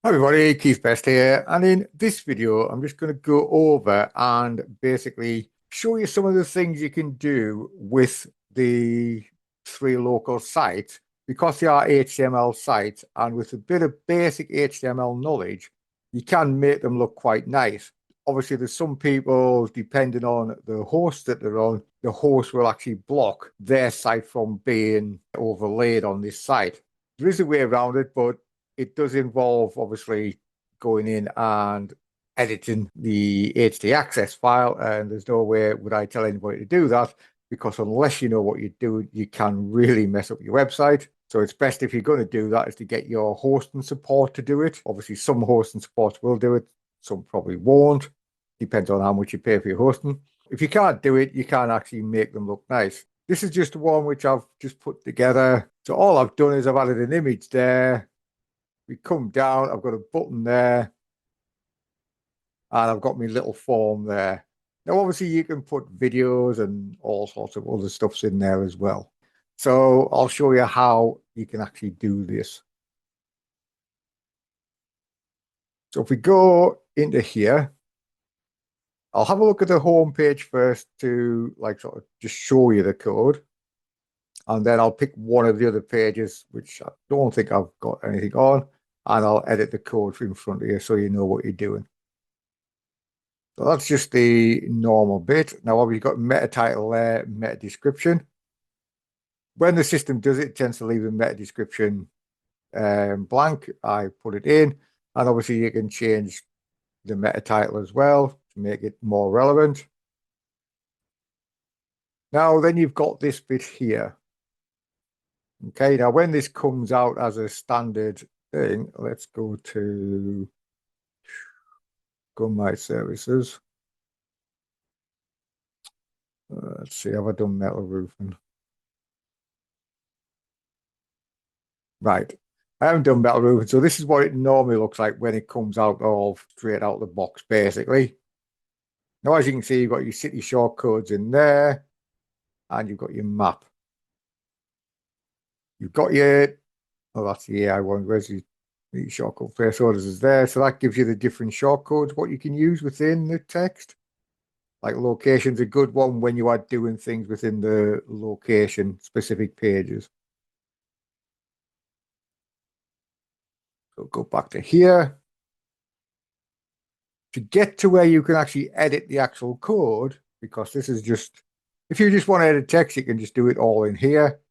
Hi everybody, Keith Best here, and in this video I'm just going to go over and basically show you some of the things you can do with the 3Local site because they are HTML sites, and with a bit of basic HTML knowledge you can make them look quite nice. Obviously there's some people, depending on the host that they're on, the host will actually block their site from being overlaid on this site. There is a way around it, but it does involve obviously going in and editing the htaccess file, and there's no way would I tell anybody to do that, because unless you know what you're doing, you can really mess up your website. So it's best, if you're going to do that, is to get your hosting support to do it. Obviously, some hosting supports will do it, some probably won't. Depends on how much you pay for your hosting. If you can't do it, you can actually make them look nice. This is just one which I've just put together. So all I've done is I've added an image there. We come down, I've got a button there, and I've got my little form there. Now, obviously, you can put videos and all sorts of other stuffs in there as well. So I'll show you how you can actually do this. So if we go into here, I'll have a look at the home page first to sort of just show you the code. And then I'll pick one of the other pages, which I don't think I've got anything on, and I'll edit the code in front of you so you know what you're doing. So that's just the normal bit. Now, we've got meta title there, meta description. When the system does it, it tends to leave the meta description blank. I put it in, and obviously you can change the meta title as well to make it more relevant. Now, then you've got this bit here. Okay, now when this comes out as a standard thing, let's go to My Services. Let's see, have I done metal roofing? Right. I haven't done metal roofing, so this is what it normally looks like when it comes out of straight out the box, basically. Now, as you can see, you've got your city shortcodes in there, and you've got your map. You've got oh, that's the AI one. Where's the shortcode placeholders is there. So that gives you the different shortcodes, what you can use within the text. Like location's a good one when you are doing things within the location specific pages. So go back to here. To get to where you can actually edit the actual code, because this is just, if you just want to edit text, you can just do it all in here.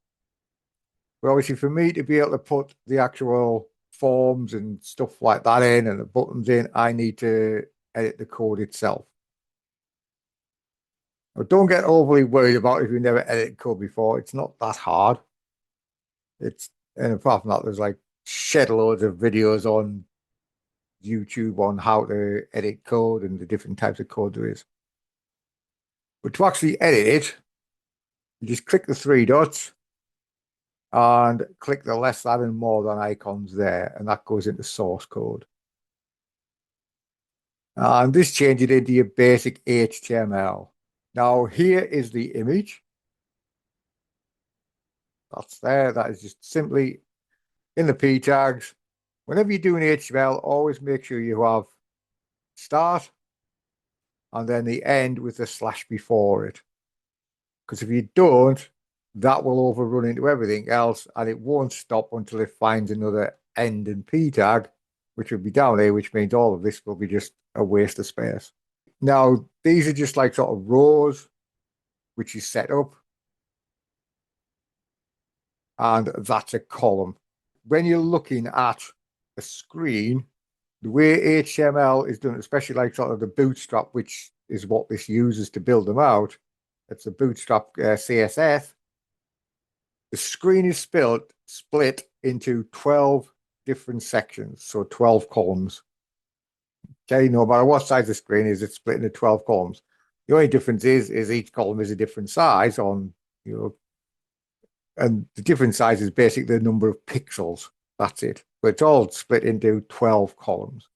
But obviously for me to be able to put the actual forms and stuff like that in and the buttons in, I need to edit the code itself. Now, don't get overly worried about if you've never edited code before. It's not that hard. And apart from that, there's like shed loads of videos on YouTube on how to edit code and the different types of code there is. But to actually edit it, you just click the three dots and click the less than and more than icons there, and that goes into source code. And this changes it into your basic HTML. Now, here is the image. That's there. That is just simply in the p tags. Whenever you're doing HTML, always make sure you have start and then the end with the slash before it. Because if you don't, that will overrun into everything else, and it won't stop until it finds another end and p tag, which will be down here, which means all of this will be just a waste of space. Now, these are just like sort of rows, which is set up, and that's a column. When you're looking at a screen, the way HTML is done, especially like sort of the bootstrap, which is what this uses to build them out, it's a bootstrap CSS. The screen is split into 12 different sections, so 12 columns. Okay, no matter what size the screen is, it's split into 12 columns. The only difference is each column is a different size on, and the different size is basically the number of pixels. That's it. But it's all split into 12 columns.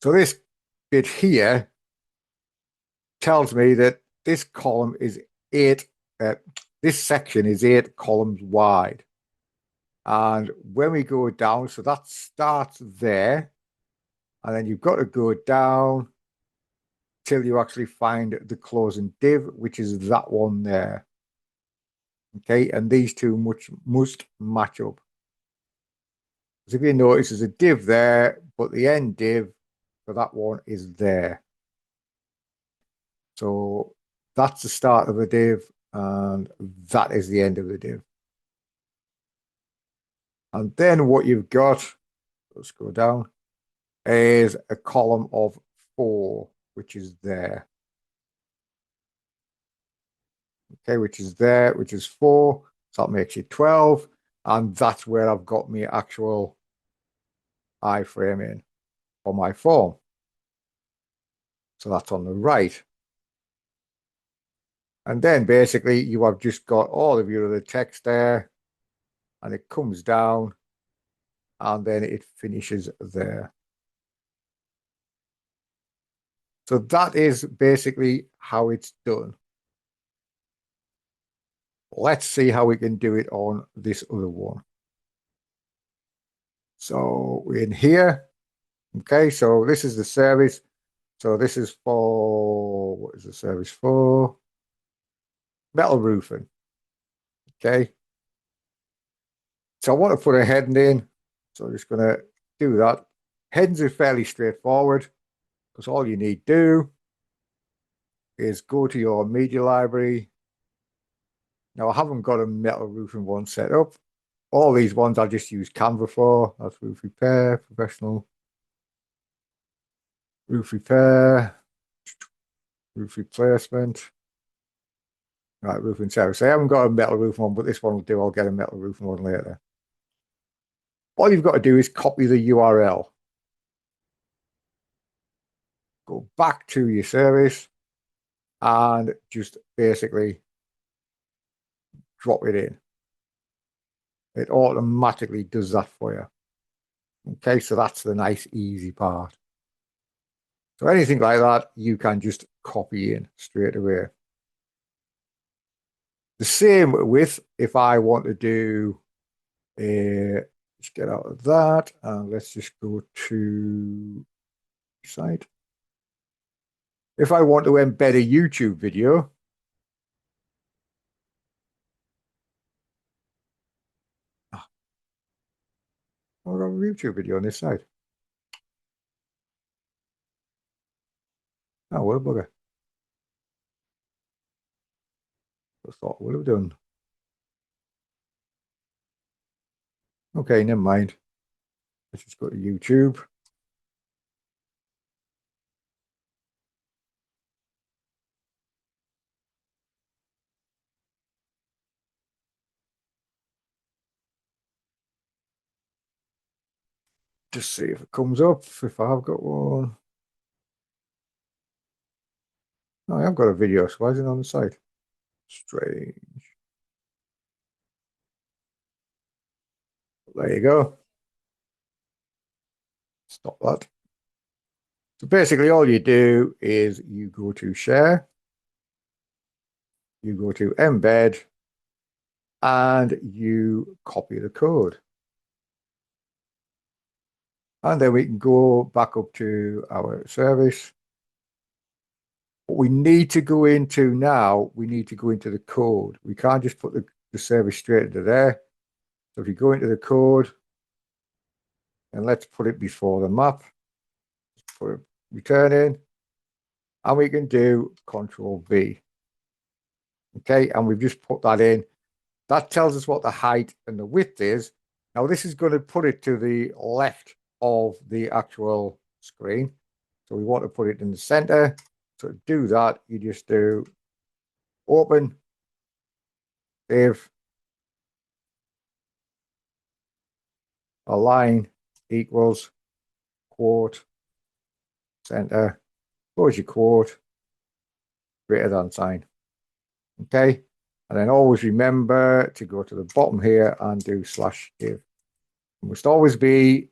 So this bit here tells me that this column is this section is 8 columns wide. And when we go down, so that starts there, and then you've got to go down till you actually find the closing div, which is that one there. Okay, and these two must match up. So if you notice, there's a div there, but the end div for that one is there. So that's the start of the div, and that is the end of the div. And then what you've got, let's go down, is a column of 4, which is there. Okay, which is there, which is 4. So that makes it 12. And that's where I've got my actual iframe in for my form. So that's on the right. And then basically you have just got all of your other text there, and it comes down, and then it finishes there. So that is basically how it's done. Let's see how we can do it on this other one. So we're in here. Okay, so this is the service. So this is for, what is the service for? Metal roofing. Okay. So I want to put a heading in. So I'm just going to do that. Headings are fairly straightforward, because all you need to do is go to your media library. Now I haven't got a metal roofing one set up. All these ones I just use Canva for. That's roof repair, professional roof repair, roof replacement. Right, roofing service. I haven't got a metal roof one, but this one will do. I'll get a metal roofing one later. All you've got to do is copy the URL. Go back to your service and just basically drop it in. It automatically does that for you. Okay, so that's the nice, easy part. So anything like that, you can just copy in straight away. The same with if I want to do a, let's get out of that and let's just go to site. If I want to embed a YouTube video, I've got a YouTube video on this side. Oh, what a bugger. I thought, what have we done? Okay, never mind. Let's just go to YouTube. Just see if it comes up, if I have got one. No, I have got a video, so why is it on the site? Strange. There you go. Stop that. So basically all you do is you go to share, you go to embed, and you copy the code. And then we can go back up to our service. What we need to go into now, we need to go into the code. We can't just put the service straight into there. So if you go into the code, and let's put it before the map, put a return in, and we can do Control V. Okay, and we've just put that in. That tells us what the height and the width is. Now this is going to put it to the left of the actual screen. So we want to put it in the center. So to do that, you just do open, save, align equals, quote, center, close your quote, greater than sign. Okay. And then always remember to go to the bottom here and do /div. It must always be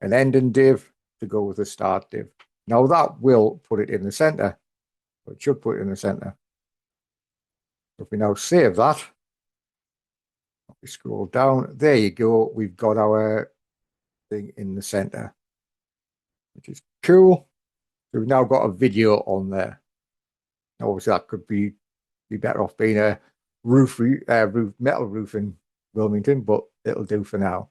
an ending div to go with the start div. Now that will put it in the center. It should put it in the center. If we now save that, We scroll down. There you go. We've got our thing in the center, which is cool. So we've now got a video on there. Now, obviously, that could be better off being a metal roof in Wilmington, but it'll do for now.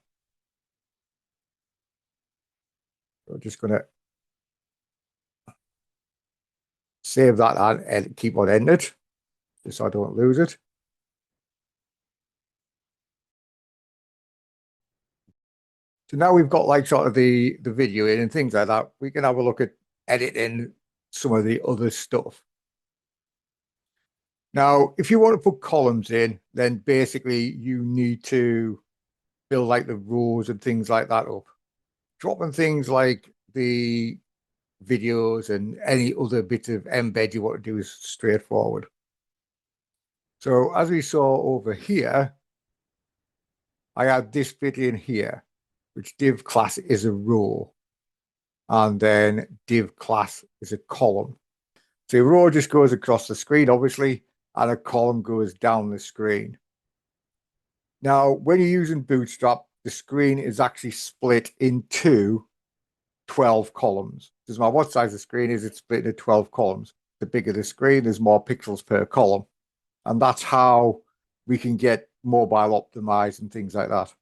So I'm just going to save that and keep on editing it, just so I don't lose it. So now we've got like sort of the video in and things like that. We can have a look at editing some of the other stuff. Now, if you want to put columns in, then basically you need to build like the rows and things like that up. Dropping things like the videos and any other bits of embed you want to do is straightforward. So as we saw over here, I had this bit in here, which div class is a row, and then div class is a column. So a row just goes across the screen, obviously, and a column goes down the screen. Now, when you're using Bootstrap, the screen is actually split into 12 columns. Doesn't matter what size the screen is, it's split into 12 columns. The bigger the screen, there's more pixels per column. And that's how we can get mobile optimized and things like that,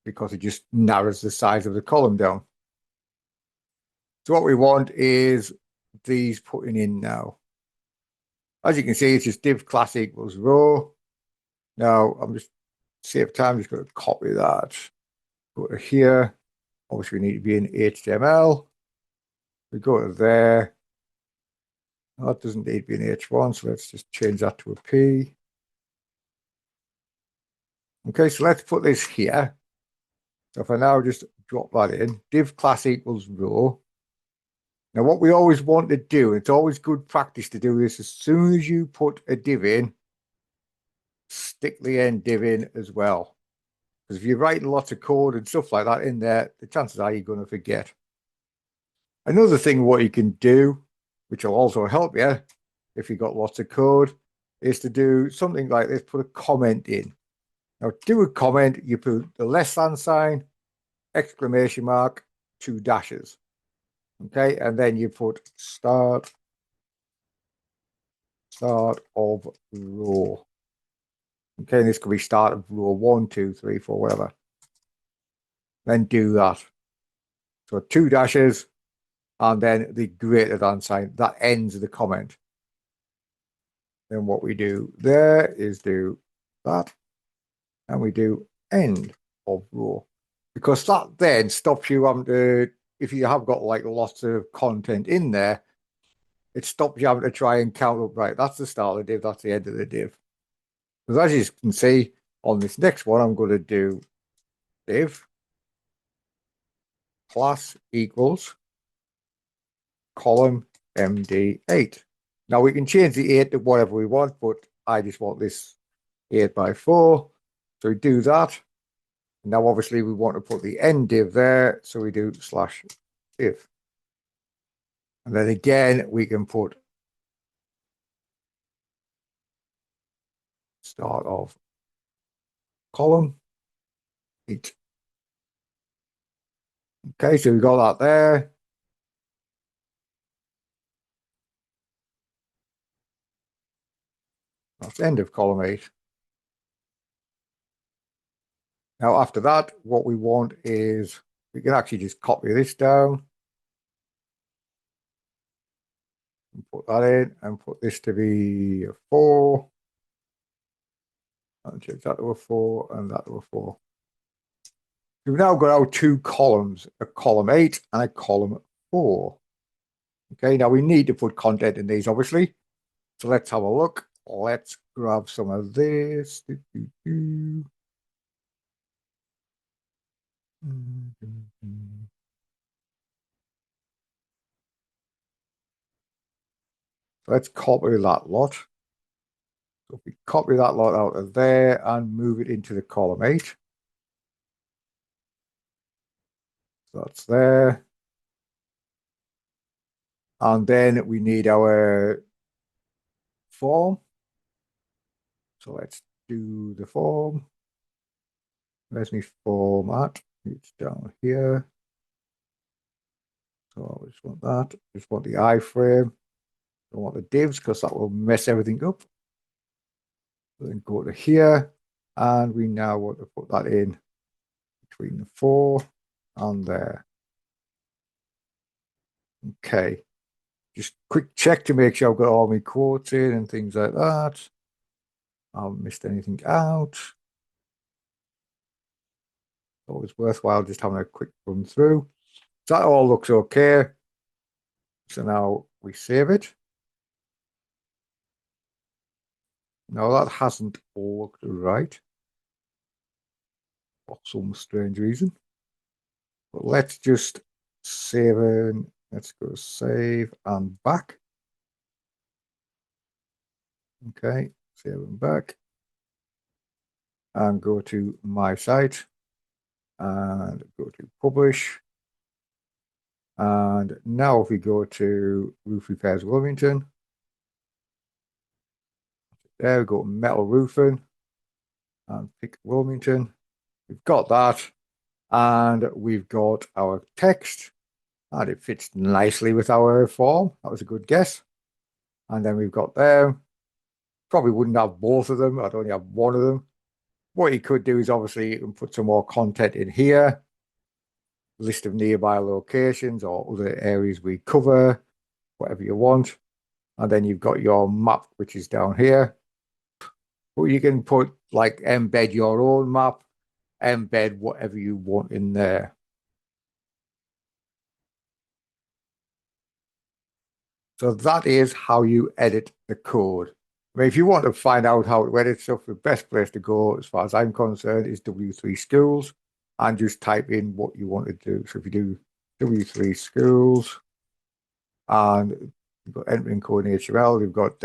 because it just narrows the size of the column down. So what we want is these putting in now. As you can see, it's just div class equals row. Now, I'm just, save time, just going to copy that. Go to here. Obviously, we need to be in HTML. We go to there. That doesn't need to be in H1, so let's just change that to a P. Okay, so let's put this here. So if I now just drop that in, div class equals row. Now, what we always want to do, it's always good practice to do this as soon as you put a div in, stick the end div in as well. Because if you're writing lots of code and stuff like that in there, the chances are you're going to forget. Another thing what you can do, which will also help you if you've got lots of code, is to do something like this, put a comment in. Now, do a comment, you put the less than sign, exclamation mark, 2 dashes. Okay, and then you put start of row. Okay, and this could be start of row 1, 2, 3, 4, whatever. Then do that. So 2 dashes, and then the greater than sign. That ends the comment. Then what we do there is do that, and we do end of row. Because that then stops you having to, if you have got like lots of content in there, it stops you having to try and count up, right, that's the start of the div, that's the end of the div. Because as you can see on this next one, I'm going to do div class equals column MD8. Now we can change the 8 to whatever we want, but I just want this 8 by 4. So we do that. Now obviously we want to put the end div there, so we do /div. And then again, we can put start of column 8. Okay, so we got that there. That's end of column 8. Now after that, what we want is, we can actually just copy this down and put that in and put this to be a 4. And change that to a 4 and that to a 4. We've now got our 2 columns, a column 8 and a column 4. Okay, now we need to put content in these, obviously. So let's have a look. Let's grab some of this. Let's copy that lot. So if we copy that lot out of there and move it into the column 8. So that's there. And then we need our form. So let's do the form. Where's my form at? It's down here. So I just want that. Just want the iframe. Don't want the divs because that will mess everything up. Then go to here, and we now want to put that in between the 4 and there. Okay. Just quick check to make sure I've got all my quotes in and things like that. I haven't missed anything out. Always worthwhile just having a quick run through. So that all looks okay. So now we save it. Now that hasn't looked right for some strange reason. But let's just save in. Let's go save and back. Okay, save and back. And go to my site and go to publish. And now if we go to Roof Repairs Wilmington, there we go, metal roofing and pick Wilmington. We've got that. And we've got our text. And it fits nicely with our form. That was a good guess. And then we've got them. Probably wouldn't have both of them. I'd only have one of them. What you could do is obviously you can put some more content in here. List of nearby locations or other areas we cover, whatever you want. And then you've got your map, which is down here. But you can put like embed your own map, embed whatever you want in there. So that is how you edit the code. I mean, if you want to find out how to edit stuff, the best place to go, as far as I'm concerned, is W3 Schools, and just type in what you want to do. So if you do W3 Schools, and you've got entering code in HTML, you've got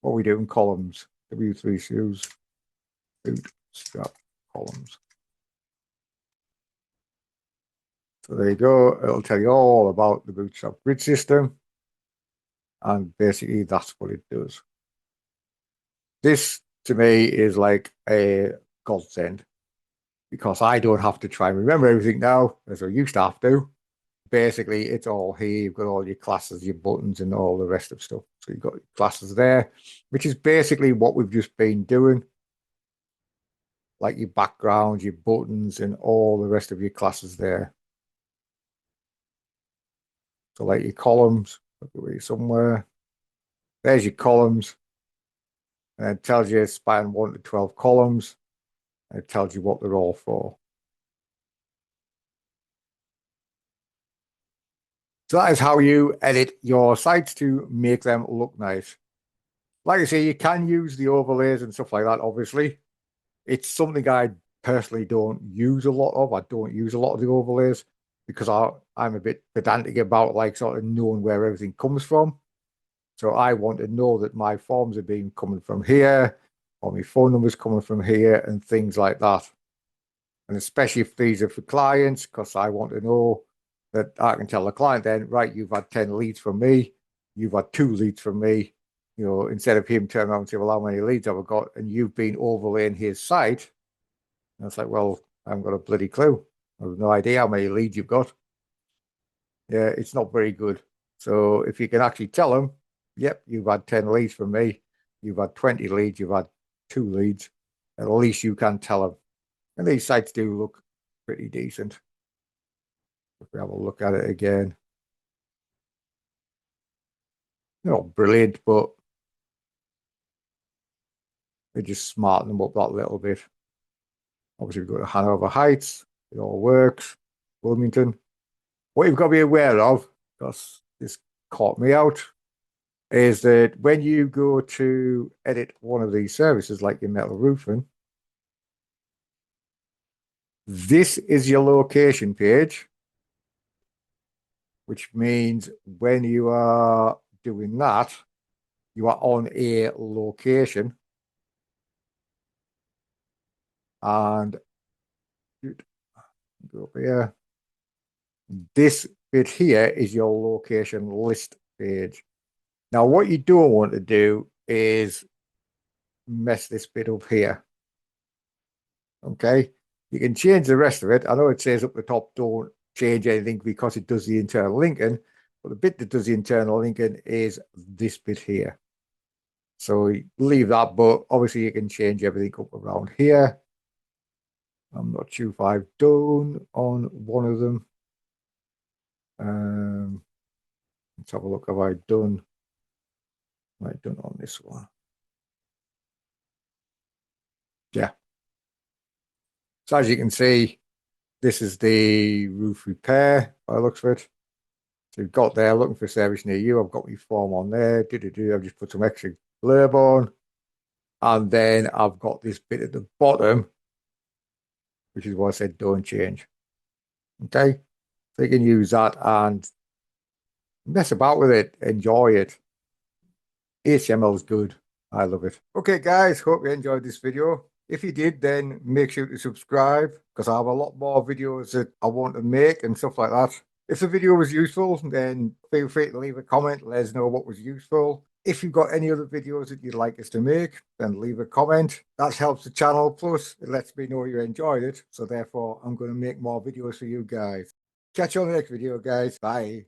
what we do in columns, W3 Schools, bootstrap columns. So there you go. It'll tell you all about the Bootstrap grid system. And basically, that's what it does. This, to me, is like a godsend because I don't have to try and remember everything now, as I used to have to. Basically, it's all here. You've got all your classes, your buttons, and all the rest of stuff. So you've got classes there, which is basically what we've just been doing. Like your background, your buttons, and all the rest of your classes there. So like your columns, somewhere. There's your columns. And it tells you span 1 to 12 columns. And it tells you what they're all for. So that is how you edit your sites to make them look nice. Like I say, you can use the overlays and stuff like that, obviously. It's something I personally don't use a lot of. I don't use a lot of the overlays because I'm a bit pedantic about like sort of knowing where everything comes from. So I want to know that my forms are being coming from here, or my phone number's coming from here, and things like that. And especially if these are for clients, because I want to know that I can tell the client then, right, you've had 10 leads from me, you've had 2 leads from me, you know, instead of him turning around and say, well, how many leads have I got? And you've been overlaying his site. And it's like, well, I haven't got a bloody clue. I have no idea how many leads you've got. Yeah, it's not very good. So if you can actually tell them, yep, you've had 10 leads from me, you've had 20 leads, you've had 2 leads, at least you can tell them. And these sites do look pretty decent. If we have a look at it again. They're not brilliant, but they just smarten them up that little bit. Obviously, we've got to Hanover Heights. It all works. Wilmington. What you've got to be aware of, because this caught me out, is that when you go to edit one of these services, like your metal roofing, this is your location page, which means when you are doing that, you are on a location. And go up here. This bit here is your location list page. Now, what you don't want to do is mess this bit up here. Okay, you can change the rest of it. I know it says up the top, don't change anything because it does the internal linking, but the bit that does the internal linking is this bit here. So leave that, but obviously you can change everything up around here. I'm not sure if I've done on one of them. Let's have a look. Have I done on this one? Yeah. So as you can see, this is the roof repair by the looks of it. So you've got there, looking for service near you. I've got my form on there. I've just put some extra blurb on. And then I've got this bit at the bottom, which is what I said, don't change. Okay. So you can use that and mess about with it, enjoy it. HTML is good. I love it. Okay, guys, hope you enjoyed this video. If you did, then make sure to subscribe because I have a lot more videos that I want to make and stuff like that. If the video was useful, then feel free to leave a comment. Let us know what was useful. If you've got any other videos that you'd like us to make, then leave a comment. That helps the channel. Plus, it lets me know you enjoyed it. So therefore, I'm going to make more videos for you guys. Catch you on the next video, guys. Bye.